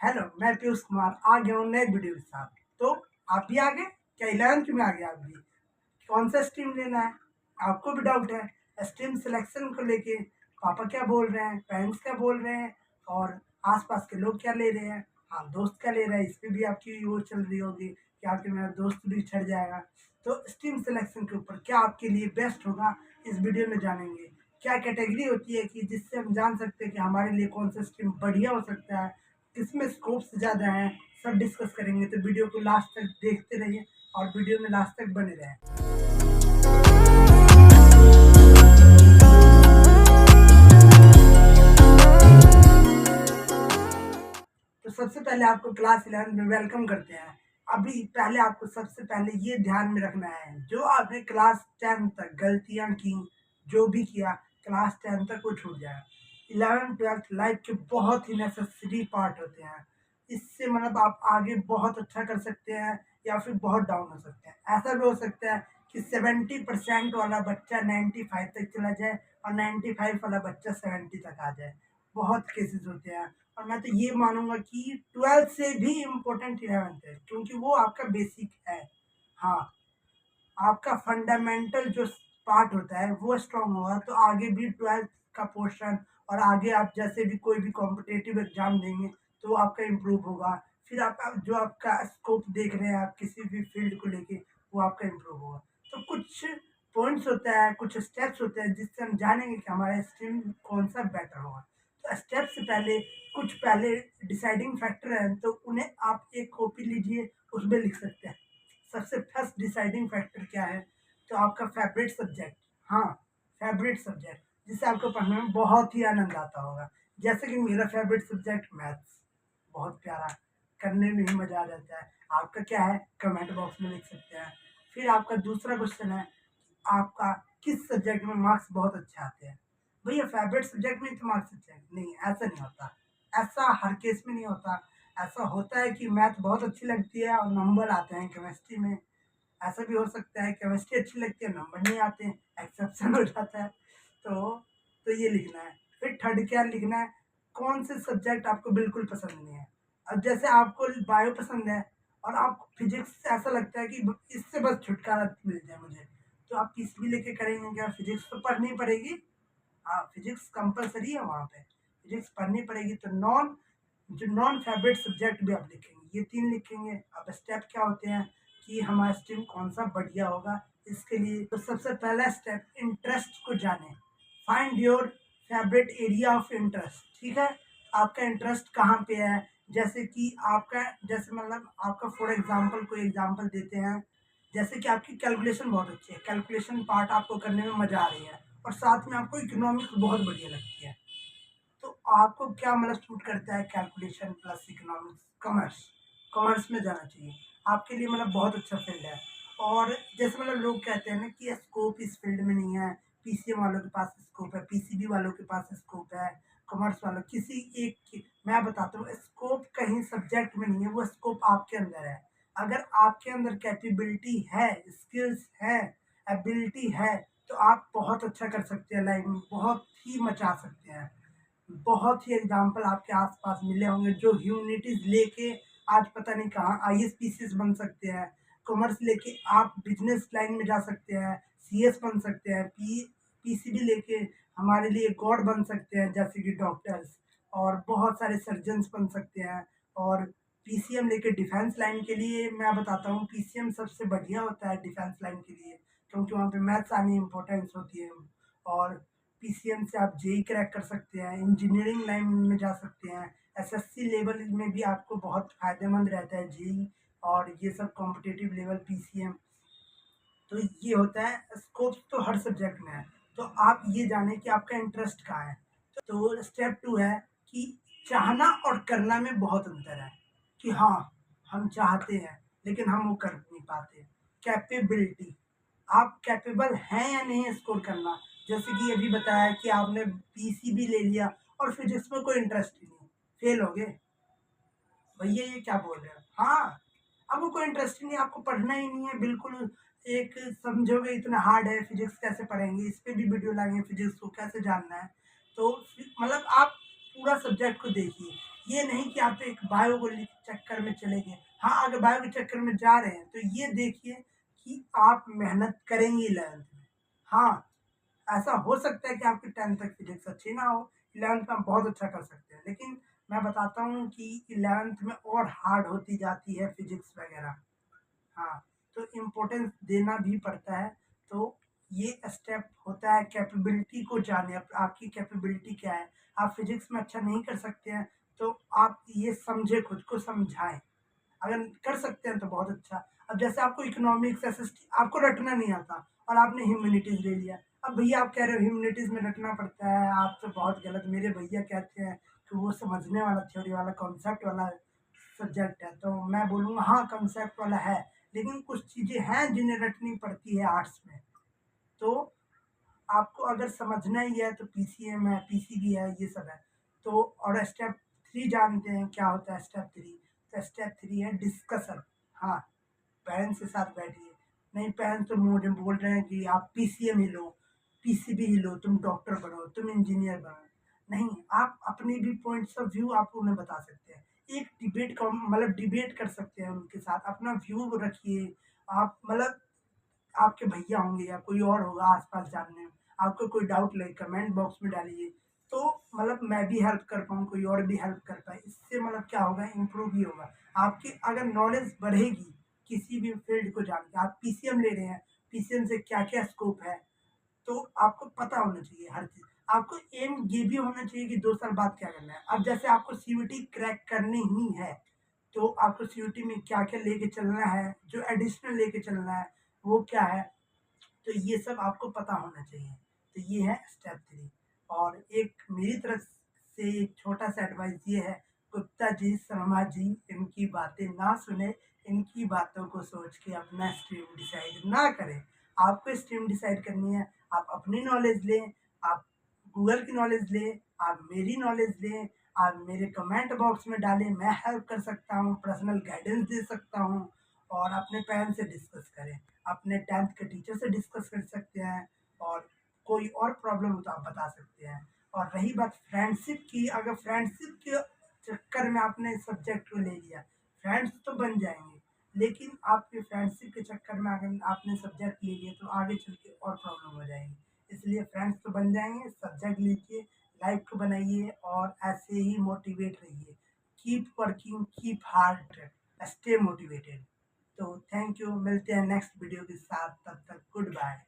Hello, मैं पीयूष कुमार आ गया हूँ नए वीडियो के साथ। तो आप भी आ गए क्या? 11th में आ गए आप भी? कौन सा स्ट्रीम लेना है? आपको भी डाउट है स्ट्रीम सिलेक्शन को लेके। पापा क्या बोल रहे हैं, पेरेंट्स क्या बोल रहे हैं और आसपास के लोग क्या ले रहे हैं, हाँ दोस्त क्या ले रहा है, इस पे भी आपकी वो चल रही होगी कि आपके मेरा दोस्त भी छट जाएगा। तो स्ट्रीम सिलेक्शन के ऊपर क्या आपके लिए बेस्ट होगा, इस वीडियो में जानेंगे। क्या कैटेगरी होती है कि जिससे हम जान सकते हैं कि हमारे लिए कौन सा स्ट्रीम बढ़िया हो सकता है, किसमें स्कोप्स ज़्यादा हैं, सब डिस्कस करेंगे। तो वीडियो को लास्ट तक देखते रहिए और वीडियो में लास्ट तक बने रहें। तो सबसे पहले आपको क्लास 11 में वेलकम करते हैं। अभी पहले आपको सबसे पहले ये ध्यान में रखना है, जो आपने क्लास 10 तक गलतियां की, जो भी किया क्लास 10 तक वो छूट जाए। 11 12 लाइफ के बहुत ही नेसेसरी पार्ट होते हैं। इससे मतलब आप आगे बहुत अच्छा कर सकते हैं या फिर बहुत डाउन हो सकते हैं। ऐसा भी हो सकता है कि 70% वाला बच्चा 95 तक चला जाए और 95 वाला बच्चा 70 तक आ जाए। बहुत केसेस होते हैं। और मैं तो ये मानूंगा कि 12 से भी इम्पोर्टेंट 11th है, क्योंकि वो आपका बेसिक है। हाँ, आपका फंडामेंटल जो पार्ट होता है वो स्ट्रांग होगा तो आगे भी 12th का पोर्शन और आगे आप जैसे भी कोई भी कॉम्पिटेटिव एग्जाम देंगे तो वो आपका इम्प्रूव होगा। फिर आपका जो आपका स्कोप देख रहे हैं आप किसी भी फील्ड को लेके, वो आपका इम्प्रूव होगा। तो कुछ पॉइंट्स होता है, कुछ स्टेप्स होते हैं जिससे हम जानेंगे कि हमारा स्ट्रीम कौन सा बेटर होगा। तो स्टेप से पहले कुछ पहले डिसाइडिंग फैक्टर हैं, तो उन्हें आप एक कॉपी लीजिए, उसमें लिख सकते हैं। सबसे फर्स्ट डिसाइडिंग फैक्टर क्या है? तो आपका फेवरेट सब्जेक्ट। हाँ, फेवरेट सब्जेक्ट जिससे आपको पढ़ने में बहुत ही आनंद आता होगा। जैसे कि मेरा फेवरेट सब्जेक्ट मैथ्स, बहुत प्यारा, करने में ही मजा आ जाता है। आपका क्या है, कमेंट बॉक्स में लिख सकते हैं। फिर आपका दूसरा क्वेश्चन है, आपका किस सब्जेक्ट में मार्क्स बहुत अच्छे आते हैं? भैया फेवरेट सब्जेक्ट में तो मार्क्स अच्छे हैं? नहीं, ऐसा नहीं होता। ऐसा हर केस में नहीं होता। ऐसा होता है कि मैथ बहुत अच्छी लगती है और नंबर आते हैं केमिस्ट्री में। ऐसा भी हो सकता है केमिस्ट्री अच्छी लगती है, नंबर नहीं आते हैं, एक्सेप्शन हो जाता है। तो तो ये लिखना है। फिर थर्ड क्या लिखना है, कौन से सब्जेक्ट आपको बिल्कुल पसंद नहीं है। अब जैसे आपको बायो पसंद है और आपको फिजिक्स ऐसा लगता है कि इससे बस छुटकारा मिल जाए मुझे, तो आप पीसीबी लेके करेंगे क्या? फिजिक्स तो पढ़नी पड़ेगी। हाँ, फिजिक्स कंपलसरी है वहाँ पे, फिजिक्स पढ़नी पड़ेगी। तो नॉन फेवरेट सब्जेक्ट भी आप लिखेंगे, ये 3 लिखेंगे। अब स्टेप क्या होते हैं कि हमारा स्ट्रीम कौन सा बढ़िया होगा, इसके लिए तो सबसे पहला स्टेप इंटरेस्ट को जाने। Find your favourite area of interest. ठीक है, आपका इंटरेस्ट कहाँ पे है? जैसे कि आपका, जैसे मतलब आपका फॉर एग्जांपल कोई एग्जांपल देते हैं, जैसे कि आपकी कैलकुलेशन बहुत अच्छी है, कैलकुलेशन पार्ट आपको करने में मजा आ रही है और साथ में आपको इकोनॉमिक्स बहुत बढ़िया लगती है। तो आपको क्या मतलब सूट करता है, calculation plus economics, commerce. Commerce में जाना चाहिए, आपके लिए मतलब बहुत अच्छा फील्ड है। और जैसे मतलब लोग कहते हैं ना कि स्कोप इस फील्ड में नहीं है, पीसीएम वालों के पास स्कोप है, पीसीबी वालों के पास स्कोप है, कॉमर्स वालों किसी एक की, मैं बताता हूँ स्कोप कहीं सब्जेक्ट में नहीं है, वो स्कोप आपके अंदर है। अगर आपके अंदर कैपेबिलिटी है, स्किल्स है, एबिलिटी है, तो आप बहुत अच्छा कर सकते हैं लाइफ में, बहुत ही मचा सकते हैं। बहुत ही एग्जाम्पल आपके आसपास मिले होंगे जो ह्यूमनिटीज लेके आज पता नहीं कहाँ आईएएस पीसीएस बन सकते हैं। कॉमर्स लेके आप बिजनेस लाइन में जा सकते हैं, सीएस बन सकते हैं। पीसीबी लेके हमारे लिए गॉड बन सकते हैं, जैसे कि डॉक्टर्स, और बहुत सारे सर्जन्स बन सकते हैं। और पीसीएम लेके डिफेंस लाइन के लिए मैं बताता हूँ, पीसीएम सबसे बढ़िया होता है डिफेंस लाइन के लिए, क्योंकि वहाँ पे मैथ्स आनी इम्पोर्टेंस होती है। और पीसीएम से आप जेई क्रैक कर सकते हैं, इंजीनियरिंग लाइन में जा सकते हैं, एसएससी लेवल में भी आपको बहुत फायदेमंद रहता है जेई और ये सब कॉम्पिटेटिव लेवल पीसीएम। तो ये होता है, स्कोप तो हर सब्जेक्ट में है। तो आप ये जाने कि आपका इंटरेस्ट कहाँ है। तो स्टेप 2 है कि चाहना और करना में बहुत अंतर है। कि हाँ, हम चाहते हैं लेकिन हम वो कर नहीं पाते। कैपेबिलिटी, आप कैपेबल हैं या नहीं स्कोर करना। जैसे कि अभी बताया कि आपने पीसीबी ले लिया और फिजिक्स में कोई इंटरेस्ट ही नहीं, फेल हो गए। भैया ये क्या बोल रहे हो? हाँ, आपको कोई इंटरेस्ट ही नहीं, आपको पढ़ना ही नहीं है बिल्कुल। एक समझोगे इतना हार्ड है, फिजिक्स कैसे पढ़ेंगे, इस पे भी वीडियो लाएंगे, फिजिक्स को कैसे जानना है। तो मतलब आप पूरा सब्जेक्ट को देखिए, ये नहीं कि आप एक बायो को चक्कर में चले गए। हाँ, अगर बायो के चक्कर में जा रहे हैं, तो ये देखिए कि आप मेहनत करेंगे 11th में। हाँ, ऐसा हो सकता है कि आपकी 10th तक फिजिक्स अच्छी ना हो, 11th में आप बहुत अच्छा कर सकते हैं। लेकिन मैं बताता हूँ कि 11th में और हार्ड होती जाती है फिजिक्स वगैरह। हाँ, तो इम्पोर्टेंस देना भी पड़ता है। तो ये स्टेप होता है कैपेबिलिटी को जाने, आपकी कैपेबिलिटी क्या है। आप फिजिक्स में अच्छा नहीं कर सकते हैं, तो आप ये समझे, खुद को समझाएं। अगर कर सकते हैं तो बहुत अच्छा। अब जैसे आपको इकोनॉमिक्स एसएसटी आपको रटना नहीं आता और आपने ह्यूमैनिटीज ले लिया। अब भैया आप कह रहे हो ह्यूमैनिटीज में रटना पड़ता है, आप तो बहुत गलत। मेरे भैया कहते हैं कि वो समझने वाला, थ्योरी वाला, कॉन्सेप्ट वाला सब्जेक्ट है। तो मैं बोलूँगा हाँ, कॉन्सेप्ट वाला है, लेकिन कुछ चीज़ें हैं जिन्हें रटनी पड़ती है आर्ट्स में। तो आपको अगर समझना ही है तो पीसीएम है, पीसीबी है, ये सब है। तो और स्टेप 3 जानते हैं क्या होता है स्टेप 3? तो स्टेप 3 है डिस्कशन। हाँ, पेरेंट्स के साथ बैठिए। नहीं, पेरेंट्स तो मुझे बोल रहे हैं कि आप पीसीएम ही लो, पीसीबी ही लो, तुम डॉक्टर बनो, तुम इंजीनियर बनो। नहीं, आप अपनी भी पॉइंट्स ऑफ व्यू आप उन्हें बता सकते हैं। एक डिबेट का मतलब डिबेट कर सकते हैं उनके साथ, अपना व्यू रखिए। आप मतलब आपके भैया होंगे या कोई और होगा आस-पास जानने में, आपको कोई डाउट लगे कमेंट बॉक्स में डालिए। तो मतलब मैं भी हेल्प कर पाऊँ, कोई और भी हेल्प कर पाए, इससे मतलब क्या होगा, इम्प्रूव ही होगा। आपकी अगर नॉलेज बढ़ेगी किसी भी फील्ड को जान के, आप पीसीएम ले रहे हैं, पीसीएम से क्या-क्या स्कोप है, तो आपको पता होना चाहिए हर चीज़। आपको एम ये भी होना चाहिए कि 2 साल बाद क्या करना है। अब जैसे आपको सीयूईटी क्रैक करनी ही है, तो आपको सीयूईटी में क्या-क्या लेके चलना है, जो एडिशनल लेके चलना है, वो क्या है, तो ये सब आपको पता होना चाहिए। तो ये है स्टेप 3। और एक मेरी तरफ से एक छोटा-सा एडवाइस ये है, गुप्ता जी, शर्मा जी, इनकी बातें ना सुनें, इनकी बातों को सोच के अपना स्ट्रीम डिसाइड ना करें। आपको स्ट्रीम डिसाइड करनी है, आप अपनी नॉलेज लें, आप गूगल की नॉलेज लें, आप मेरी नॉलेज लें, आप मेरे कमेंट बॉक्स में डालें, मैं हेल्प कर सकता हूँ, पर्सनल गाइडेंस दे सकता हूँ। और अपने पेरेंट्स से डिस्कस करें, अपने 10th के टीचर से डिस्कस कर सकते हैं। और कोई और प्रॉब्लम हो तो आप बता सकते हैं। और रही बात फ्रेंडशिप की, अगर फ्रेंडशिप के चक्कर में आपने इस सब्जेक्ट को ले लिया, फ्रेंड्स तो बन जाएँगे, लेकिन आपके फ्रेंडशिप के चक्कर में अगर आपने सब्जेक्ट ले लिया तो आगे चल के और प्रॉब्लम हो जाएगी। इसलिए फ्रेंड्स तो बन जाएँगे, सब्जेक्ट लीजिए, लाइफ को बनाइए और ऐसे ही मोटिवेट रहिए। Keep working, keep hard, stay motivated. तो थैंक यू, मिलते हैं नेक्स्ट वीडियो के साथ, तब तक गुड बाय।